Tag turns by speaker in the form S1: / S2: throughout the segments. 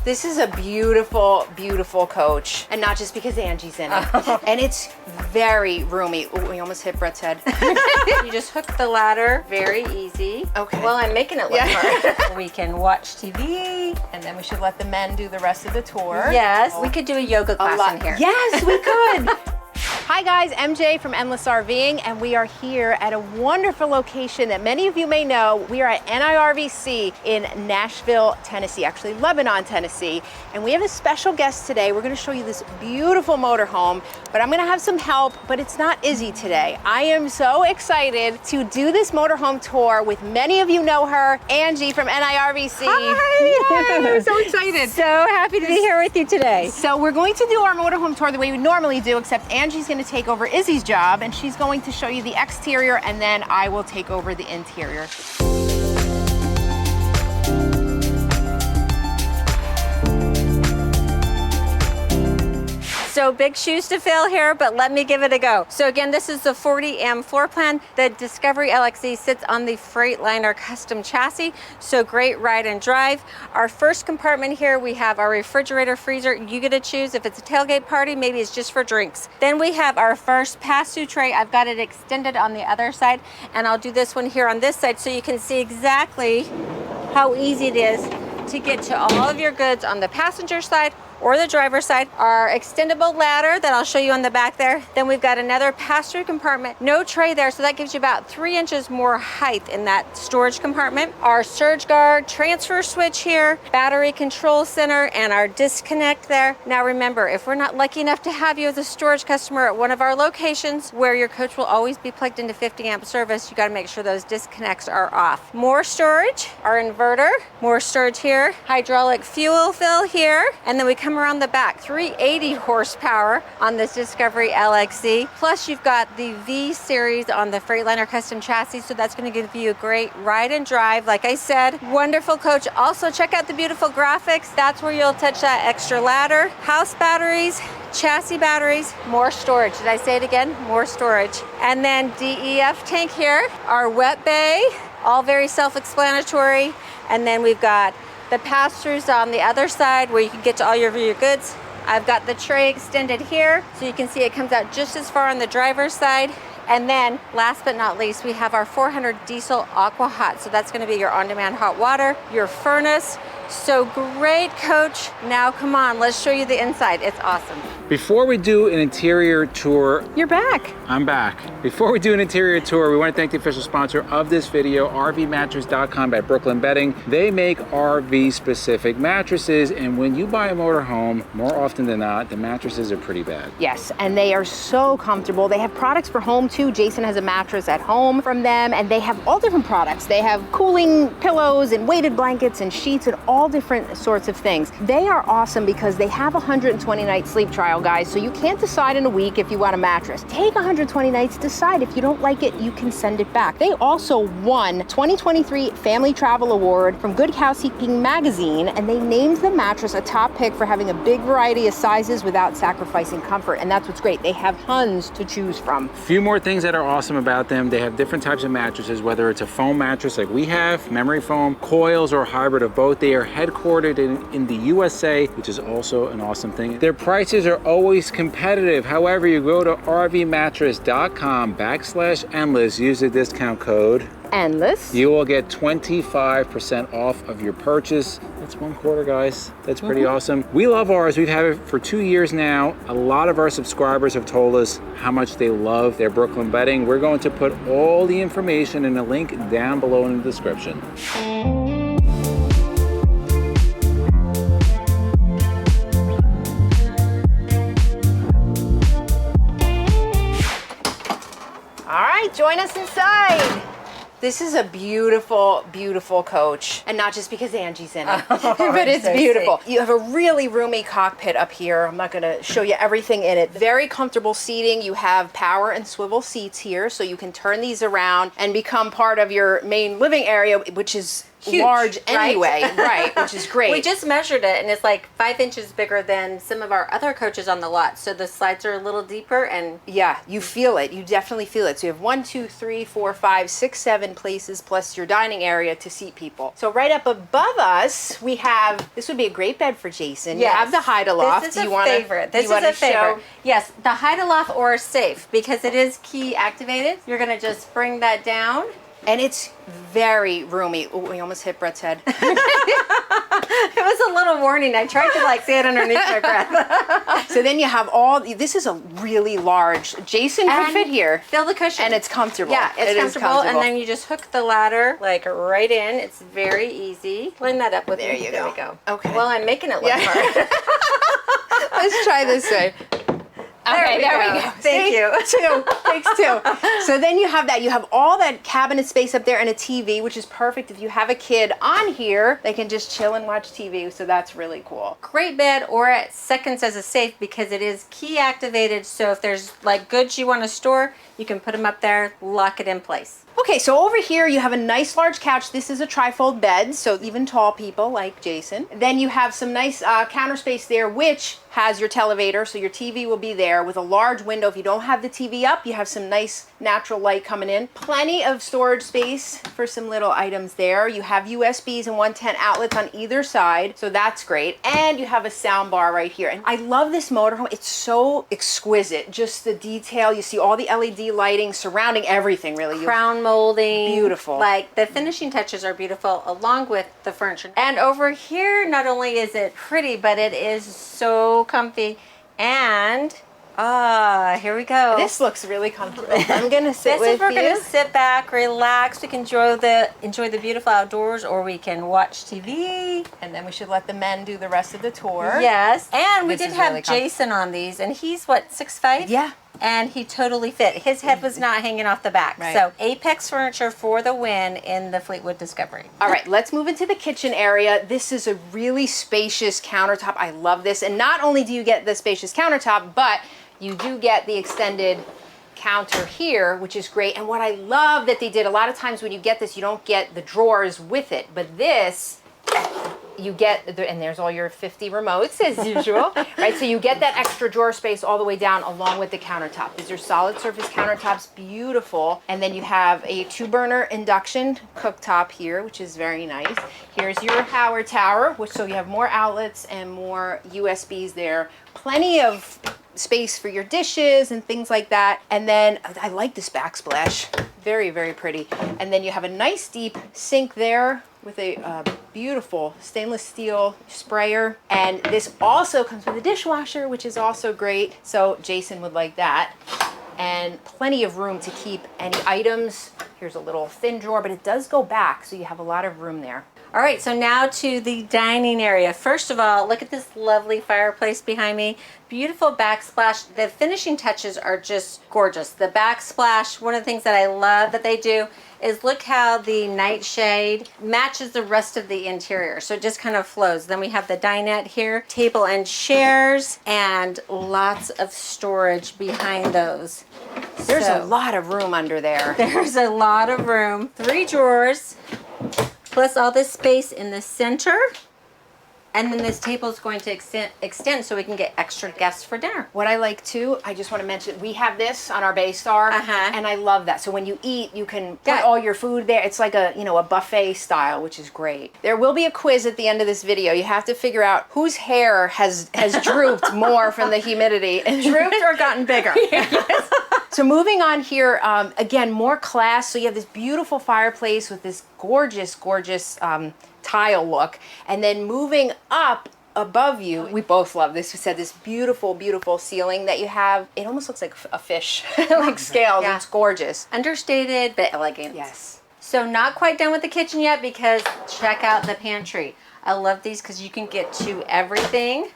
S1: This is a beautiful, beautiful coach. And not just because Angie's in it. And it's very roomy. Ooh, we almost hit Brett's head.
S2: You just hook the ladder, very easy.
S1: Okay.
S2: Well, I'm making it look hard.
S1: We can watch TV, and then we should let the men do the rest of the tour.
S2: Yes, we could do a yoga class in here.
S1: Yes, we could. Hi guys, MJ from Endless RVing, and we are here at a wonderful location that many of you may know. We are at NIRVC in Nashville, Tennessee, actually Lebanon, Tennessee. And we have a special guest today. We're gonna show you this beautiful motorhome, but I'm gonna have some help, but it's not Izzy today. I am so excited to do this motorhome tour with many of you know her, Angie from NIRVC.
S2: Hi!
S1: Yay, I'm so excited.
S2: So happy to be here with you today.
S1: So we're going to do our motorhome tour the way we normally do, except Angie's going to take over Izzy's job, and she's going to show you the exterior, and then I will take over the interior.
S2: So big shoes to fill here, but let me give it a go. So again, this is the 40M floor plan. The Discovery LXE sits on the Freightliner custom chassis, so great ride and drive. Our first compartment here, we have our refrigerator, freezer. You get to choose if it's a tailgate party, maybe it's just for drinks. Then we have our first pass-through tray. I've got it extended on the other side, and I'll do this one here on this side so you can see exactly how easy it is to get to all of your goods on the passenger side or the driver's side. Our extendable ladder that I'll show you on the back there. Then we've got another pass-through compartment, no tray there, so that gives you about 3 inches more height in that storage compartment. Our surge guard, transfer switch here, battery control center, and our disconnect there. Now remember, if we're not lucky enough to have you as a storage customer at one of our locations where your coach will always be plugged into 50 amp service, you gotta make sure those disconnects are off. More storage, our inverter, more storage here, hydraulic fuel fill here, and then we come around the back, 380 horsepower on this Discovery LXE. Plus you've got the V series on the Freightliner custom chassis, so that's going to give you a great ride and drive. Like I said, wonderful coach. Also check out the beautiful graphics. That's where you'll touch that extra ladder. House batteries, chassis batteries, more storage. Did I say it again? More storage. And then DEF tank here, our wet bay, all very self-explanatory. And then we've got the pass-throughs on the other side where you can get to all your goods. I've got the tray extended here, so you can see it comes out just as far on the driver's side. And then last but not least, we have our 400 diesel aqua hot. So that's gonna be your on-demand hot water, your furnace. So great, coach. Now come on, let's show you the inside. It's awesome.
S3: Before we do an interior tour,
S1: You're back.
S3: I'm back. Before we do an interior tour, we want to thank the official sponsor of this video, RVmattress.com by Brooklyn Bedding. They make RV specific mattresses, and when you buy a motorhome, more often than not, the mattresses are pretty bad.
S1: Yes, and they are so comfortable. They have products for home too. Jason has a mattress at home from them, and they have all different products. They have cooling pillows and weighted blankets and sheets and all different sorts of things. They are awesome because they have a 120-night sleep trial, guys, so you can't decide in a week if you want a mattress. Take 120 nights, decide. If you don't like it, you can send it back. They also won 2023 Family Travel Award from Good Housekeeping magazine, and they named the mattress a top pick for having a big variety of sizes without sacrificing comfort, and that's what's great. They have tons to choose from.
S3: A few more things that are awesome about them. They have different types of mattresses, whether it's a foam mattress like we have, memory foam, coils, or a hybrid of both. They are headquartered in the USA, which is also an awesome thing. Their prices are always competitive. However, you go to rvmattress.com/endless, use the discount code
S1: Endless.
S3: You will get 25% off of your purchase. That's $1/4, guys. That's pretty awesome. We love ours. We've had it for 2 years now. A lot of our subscribers have told us how much they love their Brooklyn bedding. We're going to put all the information in a link down below in the description.
S1: All right, join us inside. This is a beautiful, beautiful coach. And not just because Angie's in it, but it's so beautiful. Sweet. You have a really roomy cockpit up here. I'm not gonna show you everything in it. Very comfortable seating. You have power and swivel seats here, so you can turn these around and become part of your main living area, which is large
S2: right?
S1: anyway, right, which is great.
S2: We just measured it and it's like 5 inches bigger than some of our other coaches on the lot. So the slides are a little deeper and
S1: yeah, you feel it. You definitely feel it. So you have 1, 2, 3, 4, 5, 6, 7 places plus your dining area to seat people. So right up above us, we have, this would be a great bed for Jason.
S2: yes.
S1: You have the hide-a-loft.
S2: This is a favorite. This is a favorite. Yes, the hide-a-loft or safe because it is key activated. You're gonna just bring that down.
S1: And it's very roomy. Oh, we almost hit Brett's head.
S2: It was a little warning. I tried to like say it underneath my breath.
S1: So then you have all, this is a really large, Jason could fit here.
S2: Feel the cushion.
S1: And it's comfortable.
S2: Yeah,
S1: It is
S2: comfortable. And then you just hook the ladder like right in. It's very easy. Line that up with
S1: There
S2: me.
S1: you
S2: There
S1: go.
S2: we go.
S1: Okay.
S2: Well, I'm making it look
S1: Yeah.
S2: hard.
S1: Let's try this way. Okay, there we go.
S2: Thank
S1: See?
S2: you.
S1: Two. Takes two. So then you have that. You have all that cabinet space up there and a TV, which is perfect. If you have a kid on here, they can just chill and watch TV. So that's really cool.
S2: Great bed or at seconds as a safe because it is key activated. So if there's like goods you want to store, you can put them up there, lock it in place.
S1: Okay, so over here you have a nice large couch. This is a trifold bed, so even tall people like Jason. Then you have some nice counter space there, which has your televator, so your TV will be there with a large window. If you don't have the TV up, you have some nice natural light coming in. Plenty of storage space for some little items there. You have USBs and 110 outlets on either side, so that's great. And you have a sound bar right here. And I love this motorhome. It's so exquisite, just the detail. You see all the LED lighting surrounding everything, really.
S2: Crown molding.
S1: Beautiful.
S2: Like the finishing touches are beautiful along with the furniture. And over here, not only is it pretty, but it is so comfy. And here we go.
S1: This looks really comfortable. I'm gonna sit with
S2: We're
S1: you.
S2: gonna sit back, relax. We can enjoy the beautiful outdoors, or we can watch TV.
S1: And then we should let the men do the rest of the tour.
S2: Yes, and we
S1: This
S2: did
S1: is
S2: have
S1: really comfy.
S2: Jason on these, and he's what, 6'5"?
S1: Yeah.
S2: And he totally fit. His head was not hanging off the back.
S1: Right.
S2: So Apex Furniture for the win in the Fleetwood Discovery.
S1: All right, let's move into the kitchen area. This is a really spacious countertop. I love this. And not only do you get the spacious countertop, but you do get the extended counter here, which is great. And what I love that they did, a lot of times when you get this, you don't get the drawers with it. But this, you get, and there's all your 50 remotes as usual, right? So you get that extra drawer space all the way down along with the countertop. These are solid surface countertops, beautiful. And then you have a 2-burner induction cooktop here, which is very nice. Here's your Howard Tower, which so you have more outlets and more USBs there. Plenty of space for your dishes and things like that. And then I like this backsplash, very, very pretty. And then you have a nice deep sink there with a beautiful stainless steel sprayer. And this also comes with a dishwasher, which is also great. So Jason would like that. And plenty of room to keep any items. Here's a little thin drawer, but it does go back, so you have a lot of room there.
S2: All right, so now to the dining area. First of all, look at this lovely fireplace behind me. Beautiful backsplash. The finishing touches are just gorgeous. The backsplash, one of the things that I love that they do is look how the nightshade matches the rest of the interior. So it just kind of flows. Then we have the dinette here, table and chairs, and lots of storage behind those.
S1: There's a lot of room under there.
S2: There's a lot of room. 3 drawers, plus all this space in the center. And then this table is going to extend so we can get extra guests for dinner.
S1: What I like too, I just want to mention, we have this on our Baystar, and I love that. So when you eat, you can put all your food there. It's like a, a buffet style, which is great. There will be a quiz at the end of this video. You have to figure out whose hair has drooped more from the humidity.
S2: Drooped or gotten bigger.
S1: Yes. So moving on here, again, more class. So you have this beautiful fireplace with this gorgeous, gorgeous tile look. And then moving up above you, we both love this. We said this beautiful, beautiful ceiling that you have. It almost looks like a fish, like scales.
S2: Yeah.
S1: It's gorgeous.
S2: Understated, but elegant.
S1: Yes.
S2: So not quite done with the kitchen yet because check out the pantry. I love these because you can get to everything.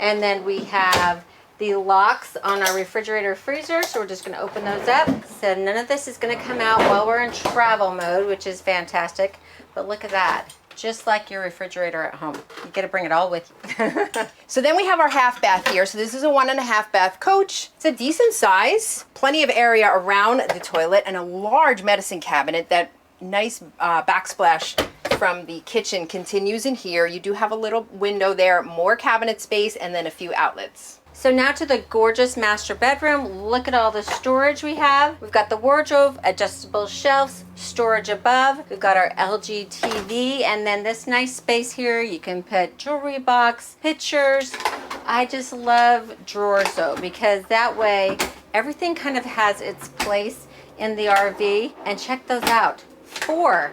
S2: And then we have the locks on our refrigerator freezer, so we're just going to open those up. So none of this is going to come out while we're in travel mode, which is fantastic. But look at that, just like your refrigerator at home. You got to bring it all with you.
S1: So then we have our half bath here. So this is a 1.5 bath coach. It's a decent size, plenty of area around the toilet, and a large medicine cabinet that nice backsplash from the kitchen continues in here. You do have a little window there, more cabinet space, and then a few outlets.
S2: So now to the gorgeous master bedroom. Look at all the storage we have. We've got the wardrobe, adjustable shelves, storage above. We've got our LG TV, and then this nice space here. You can put jewelry box, pictures. I just love drawers though, because that way everything kind of has its place in the RV. And check those out. Four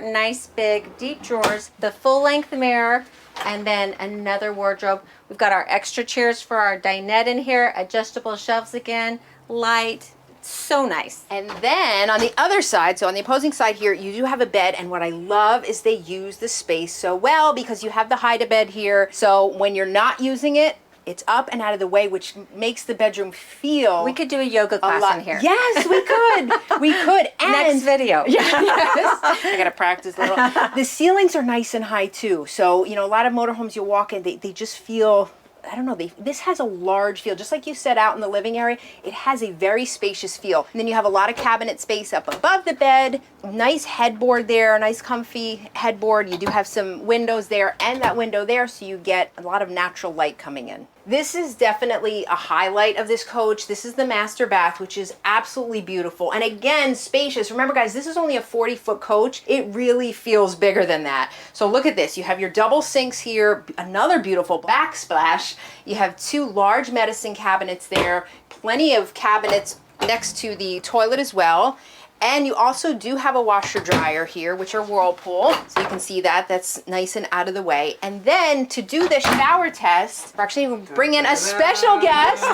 S2: nice big deep drawers, the full length mirror, and then another wardrobe. We've got our extra chairs for our dinette in here, adjustable shelves again, light, so nice.
S1: And then on the other side, so on the opposing side here, you do have a bed, and what I love is they use the space so well because you have the hide-a-bed here. So when you're not using it, it's up and out of the way, which makes the bedroom feel.
S2: We could do a yoga class in here.
S1: Yes, we could. We could. And
S2: next video.
S1: Yes. I gotta practice a little. The ceilings are nice and high too. So, you know, a lot of motorhomes you walk in, they just feel, I don't know, this has a large feel. Just like you said out in the living area, it has a very spacious feel. And then you have a lot of cabinet space up above the bed, nice headboard there, nice comfy headboard. You do have some windows there and that window there, so you get a lot of natural light coming in. This is definitely a highlight of this coach. This is the master bath, which is absolutely beautiful. And again, spacious. Remember guys, this is only a 40-foot coach. It really feels bigger than that. So look at this. You have your double sinks here, another beautiful backsplash. You have two large medicine cabinets there, plenty of cabinets next to the toilet as well. And you also do have a washer dryer here, which are Whirlpool. So you can see that, that's nice and out of the way. And then to do the shower test, we're actually going to bring in a special guest.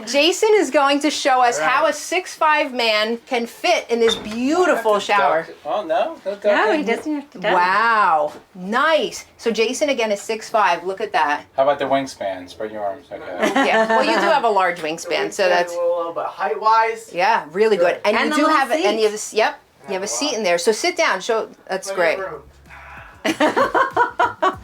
S1: Jason is going to show us how a 6'5" man can fit in this beautiful shower.
S3: Oh, no?
S2: No, he doesn't have to duck.
S1: Wow, nice. So Jason again is 6'5", look at that.
S3: How about the wingspan? Spread your arms. Okay.
S1: Yeah, well you do have a large wingspan, so that's,
S4: a little bit height-wise.
S1: yeah, really good. And
S2: And
S1: you
S2: the
S1: do
S2: little
S1: have, and you
S2: seats.
S1: have a, yep, you have a seat in there. So sit down, show, that's great.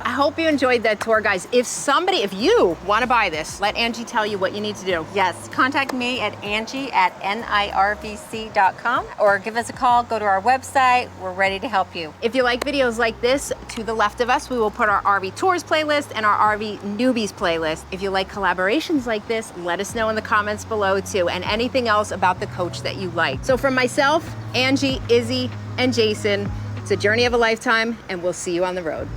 S1: I hope you enjoyed that tour, guys. If you want to buy this, let Angie tell you what you need to do.
S2: Yes, contact me at Angie@nirvc.com or give us a call, go to our website. We're ready to help you.
S1: If you like videos like this, to the left of us, we will put our RV Tours playlist and our RV Newbies playlist. If you like collaborations like this, let us know in the comments below too, and anything else about the coach that you like. So from myself, Angie, Izzy, and Jason, it's a journey of a lifetime, and we'll see you on the road.